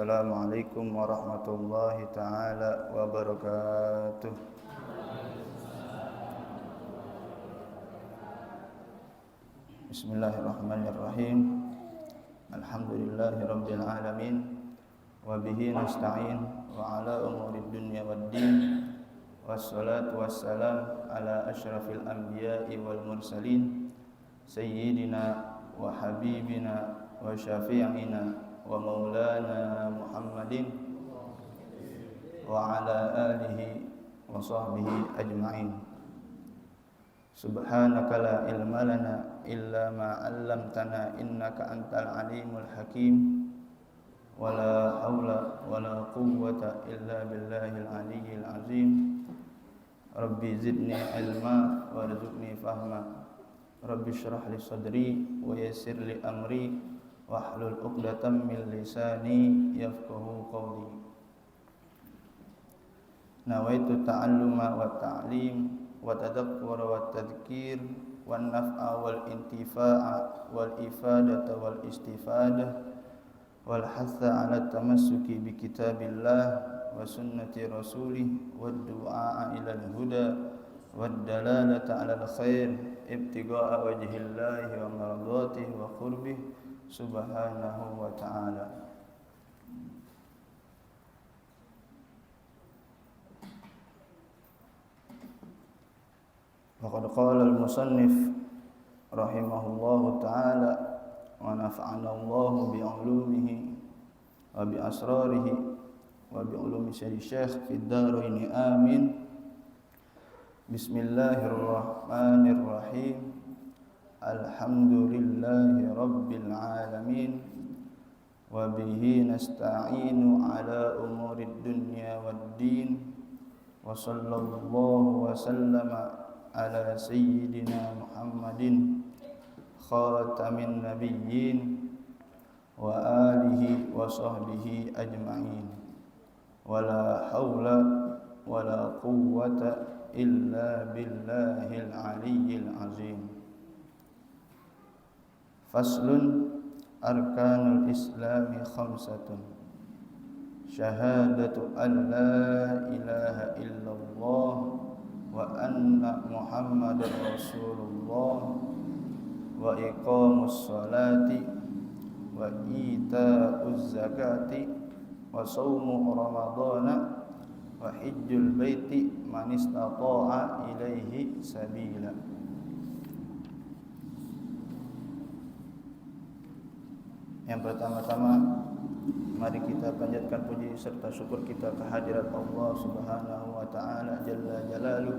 Assalamualaikum warahmatullahi ta'ala wabarakatuh. Bismillahirrahmanirrahim. Alhamdulillahi rabbil alamin. Wa bihi nasta'in wa ala umurid dunya waddin. Wassalatu wassalam ala asyrafil anbiya'i wal mursalin sayyidina wa habibina wa syafi'ina wa maulana Muhammadin wa ala alihi wa sahbihi ajma'in. Subhanaka la ilma lana illa ma 'allamtana innaka antal alimul hakim. Wa la haula wa la quwwata illa billahil aliyyil azim. Rabbi zidni ilma warzuqni fahma. Rabbi shrah li sadri wa yassir li amri wahlul 'uqdatam min lisani yafqahu qawli. Nawaitu ta'alluma wa ta'lim wa tadakkura wa tadhkir wan naf'a wal intifa'a wal ifadata wal istifadah wal hatha 'ala tamassuki bi kitabillah wa sunnati rasulih wad du'a ila al huda wad dalalata 'ala al khair ibtigha'a wajhillahi wa mardatihi wa qurbih subhanahu wa ta'ala. Faqad qala al-musannif rahimahullahu ta'ala wa nafa'ana Allahu bi 'ulumihi wa bi asrarihi wa bi 'ulumi syekh fid dharain amin. Bismillahirrahmanirrahim. Alhamdulillahi rabbil alamin wa bihi nasta'inu ala umurid dunya waddin wa sallallahu wa sallama ala sayyidina Muhammadin khatamin nabiyyin wa alihi wa sahbihi ajma'in. Wala hawla wala quwwata illa billahil aliyyil azim. Faslun arkanul islami khamsatun. Syahadatu an la ilaha illallah wa anna muhammadar rasulullah wa iqamus salati wa ita'uz zakati wa shaumu ramadhana wa hajjul baiti man istata'a ilaihi sabila. Yang pertama-tama, mari kita panjatkan puji serta syukur kita kehadirat Allah Subhanahu wa taala jalla jalaluh,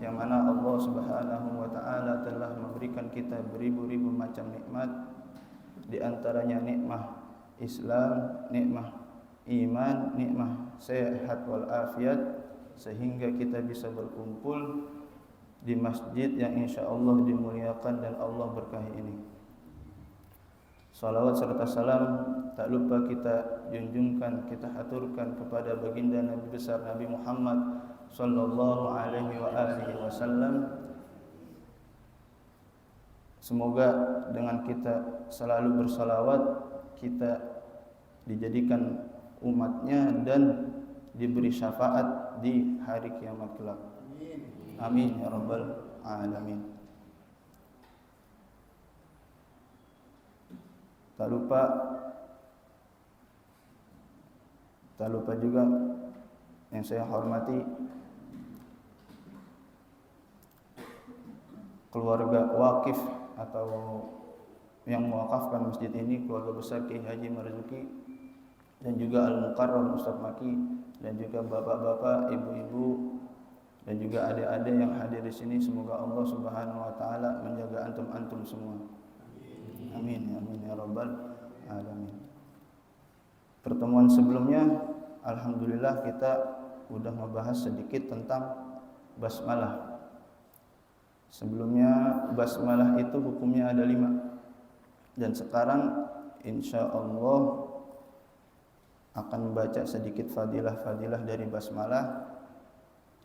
yang mana Allah Subhanahu wa taala telah memberikan kita beribu-ribu macam nikmat, di antaranya nikmat Islam, nikmat iman, nikmat sehat wal afiat, sehingga kita bisa berkumpul di masjid yang insyaallah dimuliakan dan Allah berkahi ini. Salawat serta salam tak lupa kita junjungkan, kita haturkan kepada baginda Nabi besar Nabi Muhammad sallallahu alaihi wa alihi wasallam. Semoga dengan kita selalu bersalawat, kita dijadikan umatnya dan diberi syafaat di hari kiamat kelak. Amin ya rabbal alamin. Tak lupa juga yang saya hormati keluarga wakif atau yang mewakafkan masjid ini, keluarga besar Kiai Haji Marzuki dan juga Al-Mukarram Ustaz Maki, dan juga bapak-bapak, ibu-ibu dan juga adik-adik yang hadir di sini. Semoga Allah Subhanahu wa taala menjaga antum semua. Amin amin ya rabbal alamin. Pertemuan sebelumnya alhamdulillah kita sudah membahas sedikit tentang basmalah. Sebelumnya basmalah itu hukumnya ada 5, dan sekarang insyaallah akan membaca sedikit fadilah-fadilah dari basmalah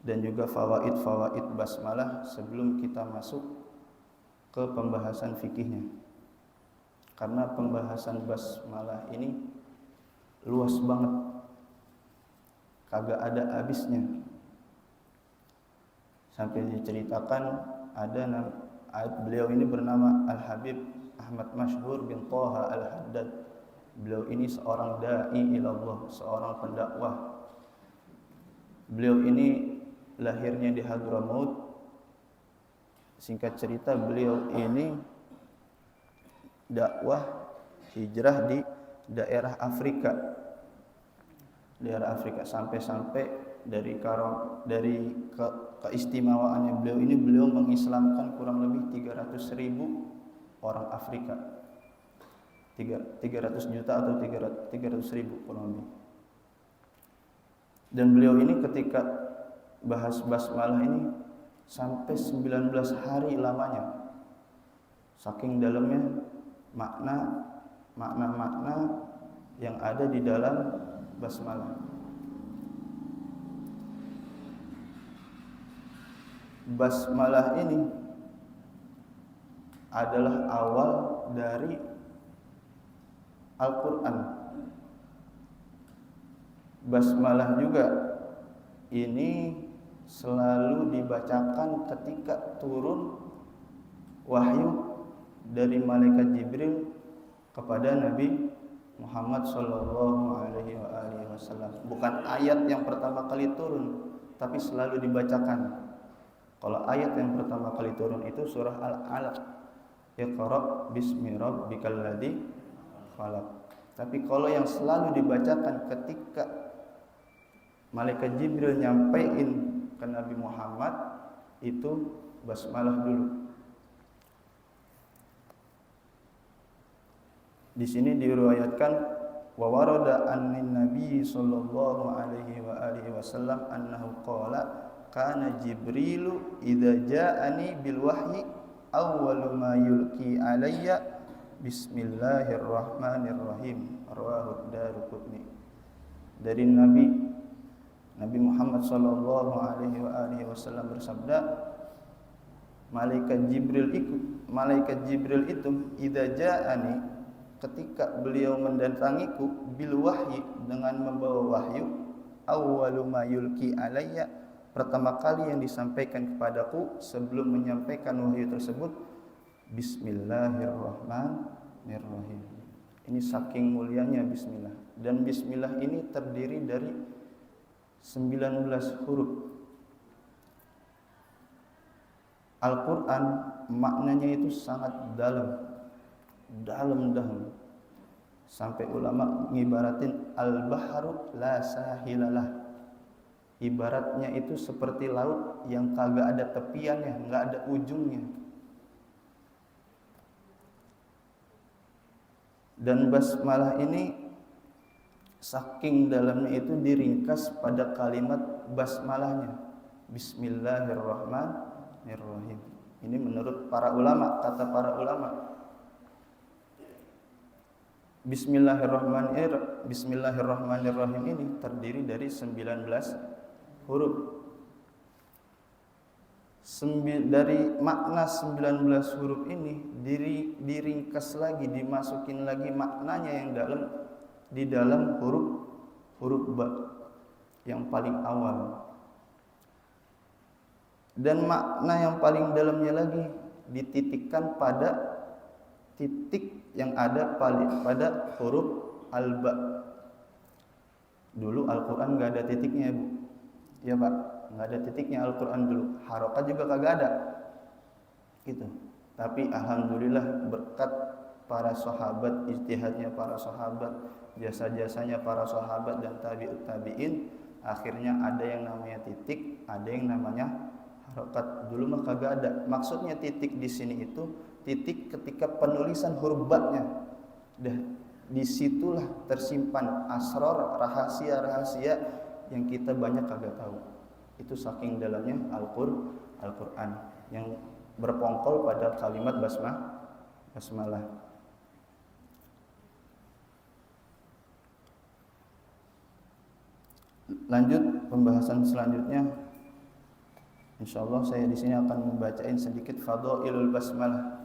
dan juga fawaid-fawaid basmalah sebelum kita masuk ke pembahasan fikihnya. Karena pembahasan basmalah ini luas banget, kagak ada habisnya. Sampai diceritakan beliau ini bernama Al-Habib Ahmad Masyhur bin Thaha Al-Haddad. Beliau ini seorang da'i ilallah, seorang pendakwah. Beliau ini lahirnya di Hadramaut. Singkat cerita, beliau ini dakwah hijrah di daerah Afrika. Sampai-sampai dari keistimewaannya beliau mengislamkan kurang lebih 300.000 orang Afrika. 300 juta atau 300.000 kurang lebih. Dan beliau ini ketika bahas basmalah ini sampai 19 hari lamanya. Saking dalamnya makna-makna yang ada di dalam basmalah. Basmalah ini adalah awal dari Al-Quran. Basmalah juga ini selalu dibacakan ketika turun wahyu dari malaikat Jibril kepada Nabi Muhammad sallallahu alaihi wasallam. Bukan ayat yang pertama kali turun, tapi selalu dibacakan. Kalau ayat yang pertama kali turun itu surah Al-Alaq, Iqra bismi rabbikal ladzi khalaq. Tapi kalau yang selalu dibacakan ketika malaikat Jibril nyampein ke Nabi Muhammad itu basmalah dulu. Di sini diriwayatkan wa warada annin nabi sallallahu alaihi wa alihi wasallam annahu qala kana Jibrilu idza ja'ani bil wahyi awwalu ma yulqi alayya bismillahirrahmanirrahim, rawahu Daruqutni. Dari Nabi Muhammad sallallahu alaihi wa alihi wasallam bersabda, malaikat Jibril itu idza ja'ani, ketika beliau mendatangiku, bil wahyi, dengan membawa wahyu, awwalu ma yulqi alayya, pertama kali yang disampaikan kepadaku sebelum menyampaikan wahyu tersebut, bismillahirrahmanirrahim. Ini saking mulianya bismillah. Dan bismillah ini terdiri dari 19 huruf. Al-Quran maknanya itu sangat dalam. Sampai ulama ngibaratin al-bahru la sahilalah. Ibaratnya itu seperti laut yang kagak ada tepiannya, enggak ada ujungnya. Dan basmalah ini saking dalamnya itu diringkas pada kalimat basmalahnya, bismillahirrahmanirrahim. Ini menurut para ulama, kata para ulama. Bismillahirrahmanirrahim ini terdiri dari 19 huruf. Dari makna 19 huruf ini diringkas lagi, dimasukin lagi maknanya yang di dalam huruf ba yang paling awal. Dan makna yang paling dalamnya lagi dititikkan pada titik yang ada pada huruf al-ba. Dulu Al-Quran gak ada titiknya, Bu. Ya Pak, gak ada titiknya Al-Quran dulu. Harokat juga kagak ada. Gitu. Tapi alhamdulillah berkat para sahabat, ijtihadnya para sahabat, jasa-jasanya para sahabat dan tabi'in, akhirnya ada yang namanya titik, ada yang namanya harokat. Dulu mah kagak ada. Maksudnya titik di sini itu titik ketika penulisan huruf ba-nya. Disitulah tersimpan asrar, rahasia-rahasia yang kita banyak kagak tahu. Itu saking dalamnya Al-Quran yang berpongkol pada kalimat basmalah. Lanjut pembahasan selanjutnya. Insyaallah saya di sini akan membacain sedikit fadhailul basmalah.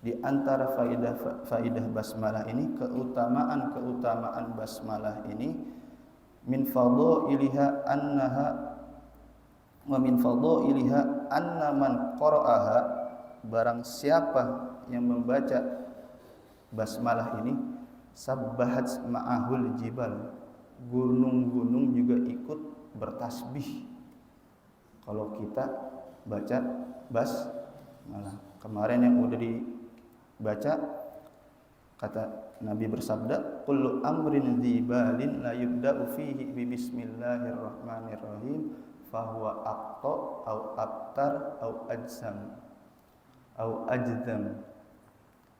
Di antara faidah basmalah ini, keutamaan basmalah ini, min fadhailiha annaha wa min fadhailiha anna man qara'aha, barang siapa yang membaca basmalah ini, sabbahat ma'ahul jibal, gunung-gunung juga ikut bertasbih kalau kita baca basmalah. Kemarin yang udah dibaca, kata Nabi bersabda, kullu amrin dzibalin la yubda'u fihi bi bismillahirrahmanirrahim fahuwa aqta au abtar au ajzam.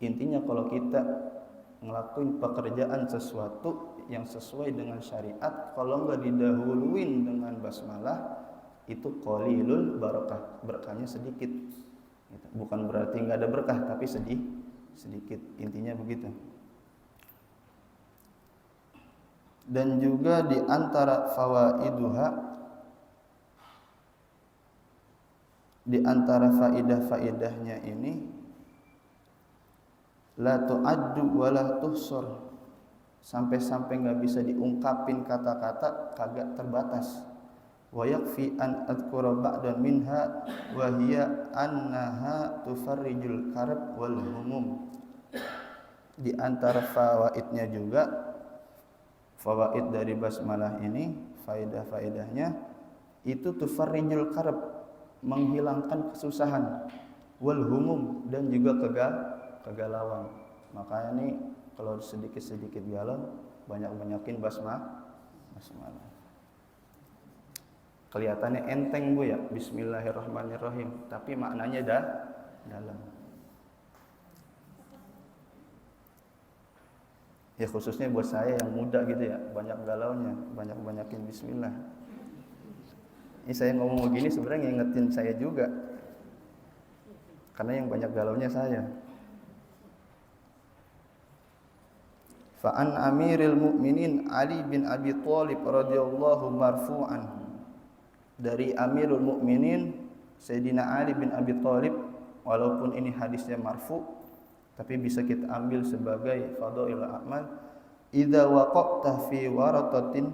Intinya kalau kita ngelakuin pekerjaan sesuatu yang sesuai dengan syariat, kalau enggak didahuluin dengan basmalah, itu qalilul barakah, berkahnya sedikit. Bukan berarti enggak ada berkah, tapi sedikit. Intinya begitu. Dan juga di antara fawaiduha, di antara faidah-faidahnya ini, la tu'addu wa la tuhsar, sampai-sampai enggak bisa diungkapin kata-kata, kagak terbatas. Wa yakfi an adhkura ba'dan minha wa hiya annaha tufarrijul karb wal humum. Di antara fawaidnya juga, fawaid dari basmalah ini, faedah-faedahnya itu tufarrijul karb, menghilangkan kesusahan, wal humum, dan juga kegalauan. Makanya nih kalau sedikit-sedikit galau, banyak-banyakin basmalah. Kelihatannya enteng Bu ya, bismillahirrahmanirrahim, tapi maknanya dalam. Ya khususnya buat saya yang muda gitu ya, banyak galaunya, banyak-banyakin bismillah. Ini saya ngomong begini sebenarnya ngingetin saya juga, karena yang banyak galaunya saya. Fa'an Amiril Mukminin Ali bin Abi Thalib radhiyallahu marfu'an, dari Amirul Mukminin Sayyidina Ali bin Abi Thalib, walaupun ini hadisnya marfu, tapi bisa kita ambil sebagai fadhailul a'mal. Idza waqa'ta fi waratatin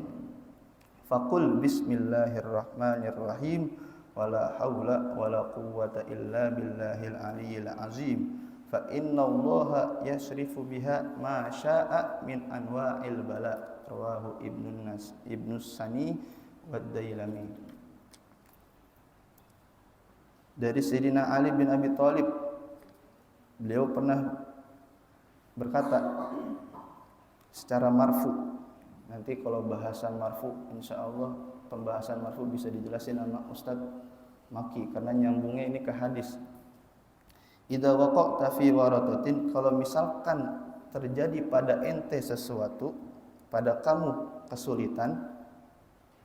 faqul bismillahirrahmanirrahim wala haula wala quwwata illa billahil aliyyil azim fa innallaha yasrifu biha ma syaa min anwa'il bala. Rawahu Ibnu Sani wa Dailami. Dari Sayyidina Ali bin Abi Thalib, beliau pernah berkata secara marfu. Nanti kalau bahasan marfu, insyaallah pembahasan marfu bisa dijelasin sama Ustaz Maki, karena nyambungnya ini ke hadis. Idza waqa'ta fi waratatin, kalau misalkan terjadi pada ente sesuatu, pada kamu kesulitan,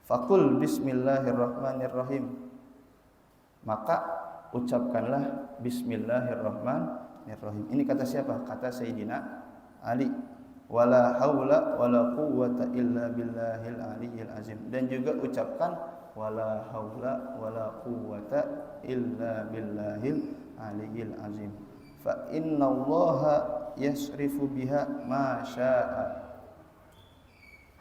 faqul bismillahirrahmanirrahim, maka ucapkanlah bismillahirrahmanirrahim. Ini kata siapa? Kata Sayyidina Ali. Wala haula wala quwwata illa billahil aliyyil azim. Dan juga ucapkan wala haula wala quwwata illa billahil aliyyil azim. Fa innallaha yasrifu biha ma syaa.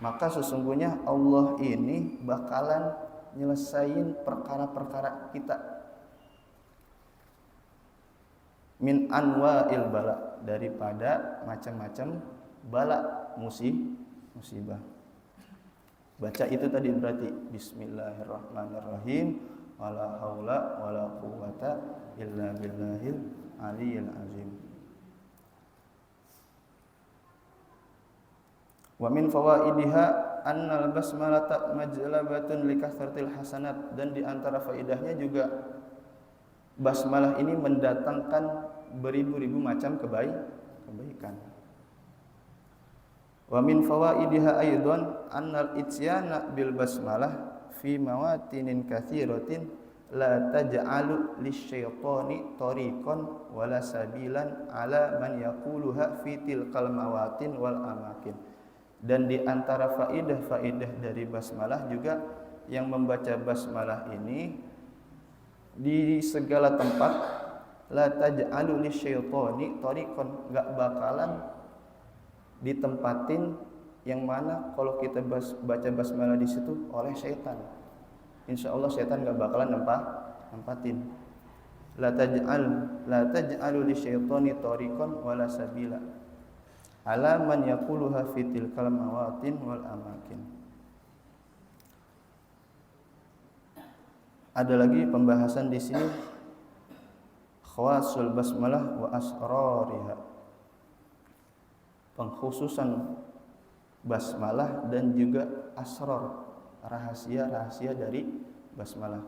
Maka sesungguhnya Allah ini bakalan nyelesain perkara-perkara kita. Min anwa'il bala, daripada macam-macam bala, musibah. Baca itu tadi berarti bismillahirrahmanirrahim wala haula wala quwwata illa billahil aliyyil azim. Wa min fawaidiha annal basmalata majlabatun likasratil hasanat, dan di antara faedahnya juga basmalah ini mendatangkan beribu-ribu macam kebaikan. Wa min fawaidiha aidan annal ityana bil basmalah fi mawatinin katsiratin la taj'alu lisyaitani tariqan wala sabilan ala man yaquluha fi tilkal mawatin wal amakin. Dan di antara faedah-faedah dari basmalah juga, yang membaca basmalah ini di segala tempat la taj'alu lisyaitani tariqan, enggak bakalan ditempatin yang mana kalau kita baca basmalah di situ oleh syaitan. Insyaallah syaitan enggak bakalan nempatin. La taj'alu lisyaitani tariqan wala sabila ala man yaquluha fi tilkal mawatin wal amakin. Ada lagi pembahasan di sini khawasul basmalah wa asrariha. Pengkhususan basmalah dan juga asrar, rahasia-rahasia dari basmalah.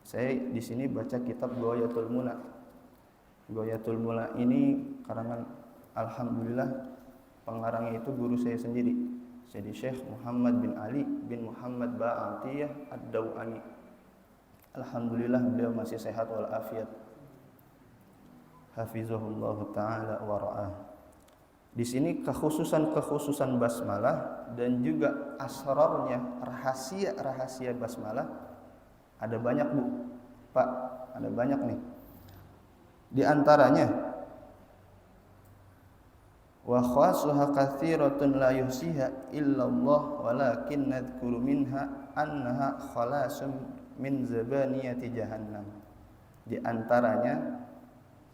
Saya di sini baca kitab Ghayatul Muna. Ghayatul Muna ini karangan alhamdulillah pengarangnya itu guru saya sendiri. Jadi Syekh Muhammad bin Ali bin Muhammad Ba'atiyah Ad-Dawani. Alhamdulillah beliau masih sehat walafiat. Hafizahullah taala wa ra'ah. Di sini kekhususan basmalah dan juga asrarnya, rahasia basmalah ada banyak, Bu. Pak, ada banyak nih. Di antaranya wa khasuha katsiratun la yusiha illallah walakin nadhkuru minha annaha khalasun min zabaniyati jahannam. Di antaranya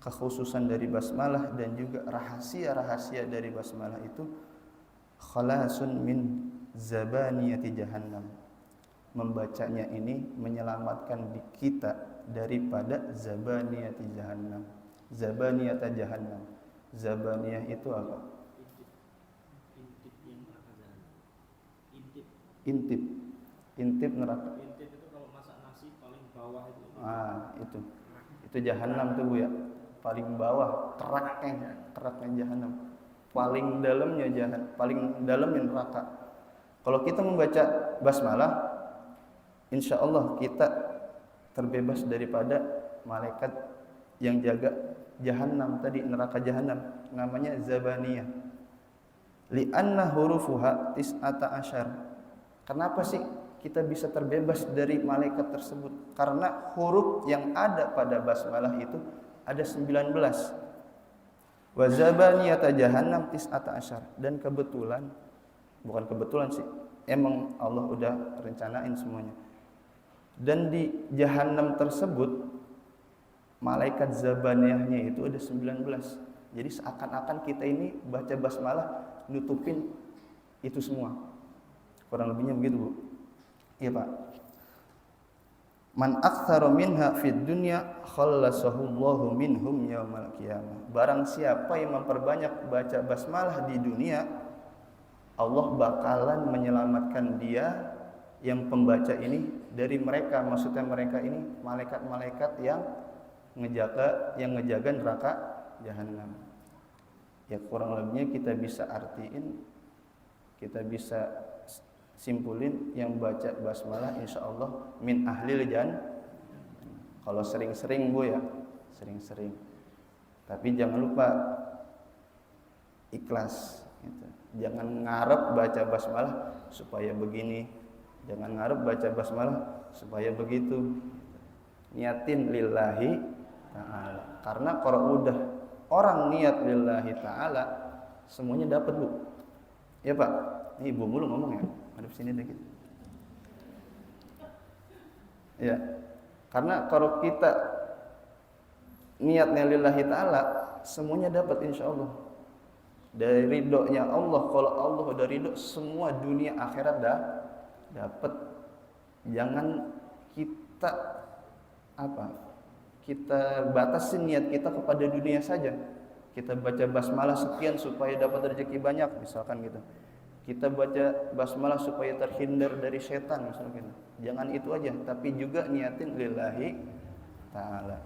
kekhususan dari basmalah dan juga rahasia-rahasia dari basmalah itu khalasun min zabaniyati jahannam. Membacanya ini menyelamatkan kita daripada zabaniyati jahannam. Zabaniyata jahannam. Zabaniyah itu apa? Intip neraka. Intip itu kalau masak nasi paling bawah itu. Itu jahanam tuh, Bu ya. Paling bawah, teraknya jahanam. Paling dalamnya neraka. Kalau kita membaca basmalah, insya Allah kita terbebas daripada malaikat yang jaga jahanam tadi, neraka jahanam, namanya zabaniyah. Li'anna hurufuha tis'ata asyar. Kenapa sih kita bisa terbebas dari malaikat tersebut? Karena huruf yang ada pada basmalah itu ada 19. Wa zabaniyata jahannam tis'ata asyar. Dan bukan kebetulan sih, emang Allah udah rencanain semuanya. Dan di jahanam tersebut malaikat zabaniyahnya itu ada 19. Jadi seakan-akan kita ini baca basmalah nutupin itu semua. Kurang lebihnya begitu, Bu. Iya, Pak. Man aktsara minha fid dunya khallasahu Allahu minhum yaumal qiyamah. Barang siapa yang memperbanyak baca basmalah di dunia, Allah bakalan menyelamatkan dia yang pembaca ini dari mereka. Maksudnya mereka ini malaikat-malaikat yang ngejaga neraka jahanam. Ya kurang lebihnya kita bisa artiin, kita bisa simpulin yang baca basmalah insyaallah min ahlil jannah. Kalau sering-sering, Bu ya, sering-sering. Tapi jangan lupa ikhlas gitu. Jangan ngarep baca basmalah supaya begini, jangan ngarep baca basmalah supaya begitu. Niatin lillahi ta'ala. Karena kalau udah orang niat lillahi ta'ala, semuanya dapat, Bu. Ya, Pak. Ini Ibu mulu ngomong ya. Hadap sini dikit. Ya. Karena kalau kita niatnya lillahi ta'ala, semuanya dapat insyaallah. Dari ridhonya Allah, kalau Allah udah ridho, semua dunia akhirat dah dapat. Jangan kita batasin niat kita kepada dunia saja. Kita baca basmalah sekian supaya dapat rezeki banyak, misalkan gitu. Kita baca basmalah supaya terhindar dari setan, misalkan gitu. Jangan itu aja, tapi juga niatin lillahi ta'ala.